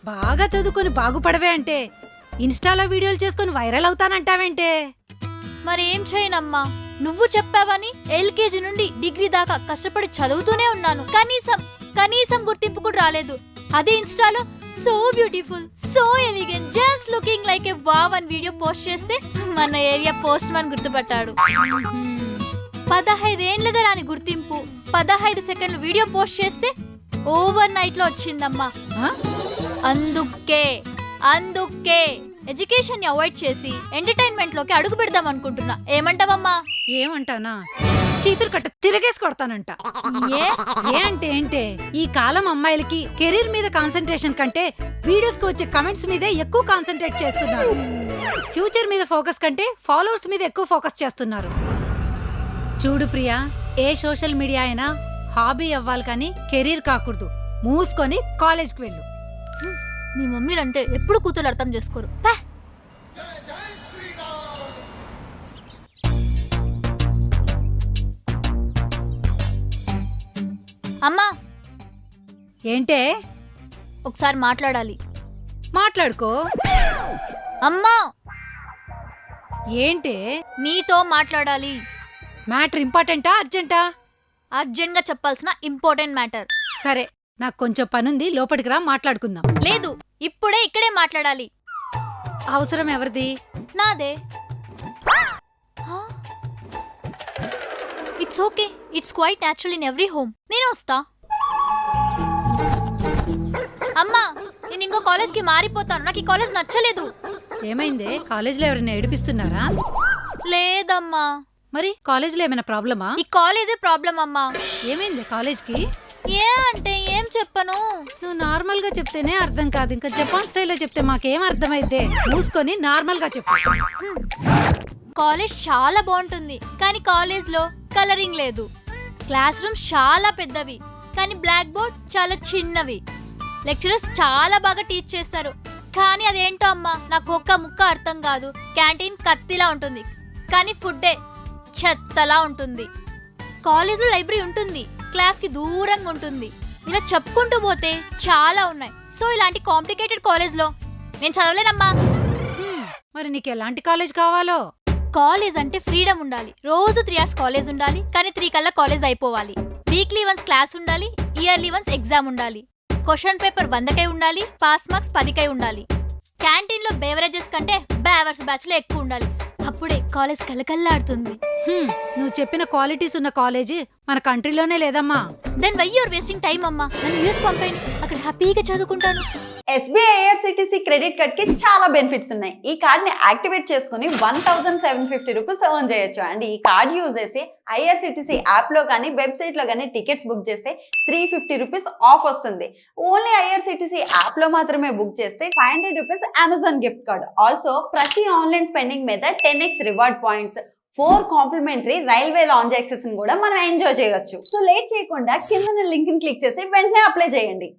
బాగా చదువుకొని బాగుపడవే అంటే ఇన్స్టాలో వీడియోలు చేసుకొని వైరల్ అవుతానంటావేంటే? మరేం చేయనమ్మా, నువ్వు చెప్పావని ఎల్కేజీ నుండి డిగ్రీ దాకా కష్టపడి చదువుతూనే ఉన్నాను. కనీసం గుర్తింపు కూడా రాలేదు. అదే ఇన్స్టాలో so beautiful, so elegant, just looking like ఏ వావ్ అని వీడియో పోస్ట్ చేస్తే మన ఏరియా పోస్ట్ మ్యాన్ గుర్తుపట్టాడు. 15 ఏండ్లుగా రాని గుర్తింపు 15 సెకండ్లు వీడియో పోస్ట్ చేస్తే ఓవర్ నైట్ లో వచ్చిందమ్మా. అందుకే ఎడ్యుకేషన్ ని అవాయిడ్ చేసి ఎంటర్టైన్మెంట్ లోకి అడుగు పెడదాం అనుకుంటున్నా. ఏమంటావమ్మా? ఏమంటానా, చీపిరి కట్ట తిరగేసి కొడతానంట. ఏ అంటే ఏంటే, ఈ కాలం అమ్మాయిలకి కెరీర్ మీద కాన్సన్ట్రేషన్ కంటే వీడియోస్ కి వచ్చే కమెంట్స్ మీదే ఎక్కువ కాన్సన్ట్రేట్ చేస్తున్నారు. ఫ్యూచర్ మీద ఫోకస్ కంటే ఫాలోవర్స్ మీద ఎక్కువ ఫోకస్ చేస్తున్నారు. చూడు ప్రియా, ఏ సోషల్ మీడియా అయినా హాబీ అవ్వాలి కానీ కెరీర్ కాకూడదు. మూసుకొని కాలేజ్కి వెళ్ళు. మీ మమ్మీలంటే ఎప్పుడు కూతురు అర్థం చేసుకోరు. అమ్మా, ఏంటే? ఒకసారి మాట్లాడాలి. మాట్లాడుకో. అమ్మా, ఏంటే? నీతో మాట్లాడాలి. మ్యాటర్ ఇంపార్టెంటా అర్జెంటా? అర్జెంట్ గా చెప్పాల్సిన ఇంపార్టెంట్ మ్యాటర్. సరే, నాకు కొంచెం పనుంది, లోపలికి రా, మాట్లాడుకుందాం. లేదు, ఇక్కడే మాట్లాడాలి. అవసరం ఎవరిది? నాదే. It's okay, it's quite natural in every home. నేను వస్తా. అమ్మా, నేను ఇంకో కాలేజ్ కి మారిపోతాను. నాకు ఈ కాలేజ్ నచ్చలేదు. ఏమైందే? కాలేజీలో ఎవరైనా ఏడిపిస్తున్నారా? లేదమ్మా. మరి కాలేజీలో ఏమైనా ప్రాబ్లమా? ఈ కాలేజే ప్రాబ్లం అమ్మా. ఏమైంది కాలేజ్కి? ఏ అంటే ఏం చెప్పను. నువ్వు నార్మల్ గా చెప్తేనే అర్థం కాదు, ఇంకా జపాన్ స్టైల్లో చెప్తే మాకేం అర్థమైతే. మూసుకొని నార్మల్ గా చెప్పు. కాలేజ్ చాలా బాగుంటుంది, కానీ కాలేజ్ లో కలరింగ్ లేదు. క్లాస్ రూమ్స్ చాలా పెద్దవి, కానీ బ్లాక్ బోర్డ్ చాలా చిన్నవి. లెక్చరర్స్ చాలా బాగా టీచ్ చేస్తారు, కానీ అదేంటో అమ్మా నాకు ఒక్క ముక్క అర్థం కాదు. క్యాంటీన్ కత్తిలా ఉంటుంది, కానీ ఫుడ్డే చెత్తలా ఉంటుంది. కాలేజ్లో లైబ్రరీ ఉంటుంది, క్లాస్ కి దూరంగా ఉంటుంది. ఇలా చెప్పుకుంటూ పోతే చాలా ఉన్నాయి. సో ఇలాంటి కాంప్లికేటెడ్ కాలేజ్ లో నేను చదవలేనమ్మా. మరి నీకు ఎలాంటి కాలేజ్ కావాలో? కాలేజ్ అంటే ఫ్రీడమ్ ఉండాలి. రోజు 3 hours కాలేజ్ ఉండాలి, కానీ 3 కల్లా కాలేజ్ అయిపోవాలి. వీక్లీ వన్స్ క్లాస్ ఉండాలి, ఇయర్లీ వన్స్ ఎగ్జామ్ ఉండాలి. క్వశ్చన్ పేపర్ 100కై ఉండాలి, పాస్ మార్క్స్ 10కై ఉండాలి. క్యాంటీన్ లో బేవరేజెస్ కంటే బేవర్స్ బ్యాచ్ లో ఎక్కువ ఉండాలి. అప్పుడే కాలేజ్ కలకల్లాడుతుంది. నువ్వు చెప్పిన క్వాలిటీస్ ఉన్న కాలేజీ మన కంట్రీలోనే లేదమ్మా. Then why you're wasting time అమ్మా. నన్ను యూఎస్ పంపండి, అక్కడ హ్యాపీగా చదువుకుంటాను. SBI IRCTC క్రెడిట్ కార్డ్ కి చాలా బెనిఫిట్స్ ఉన్నాయి. ఈ కార్డ్ ని యాక్టివేట్ చేసుకుని 1750 రూపీస్ ఎర్న్ చేయొచ్చు. అండ్ ఈ కార్డ్ యూజ్ చేసి IRCTC యాప్ లో కానీ వెబ్సైట్ లో కానీ టికెట్స్ బుక్ చేస్తే 350 రూపీస్ ఆఫ్ వస్తుంది. ఓన్లీ IRCTC యాప్ లో మాత్రమే బుక్ చేస్తే 500 rupees Amazon gift card. Also ప్రతి ఆన్లైన్ స్పెండింగ్ మీద 10x reward points, 4 complimentary railway lounge access కూడా మనం ఎంజాయ్ చేయొచ్చు. సో లేట్ చేయకుండా కింద లింక్ ని క్లిక్ చేసి వెంటనే అప్లై చేయండి.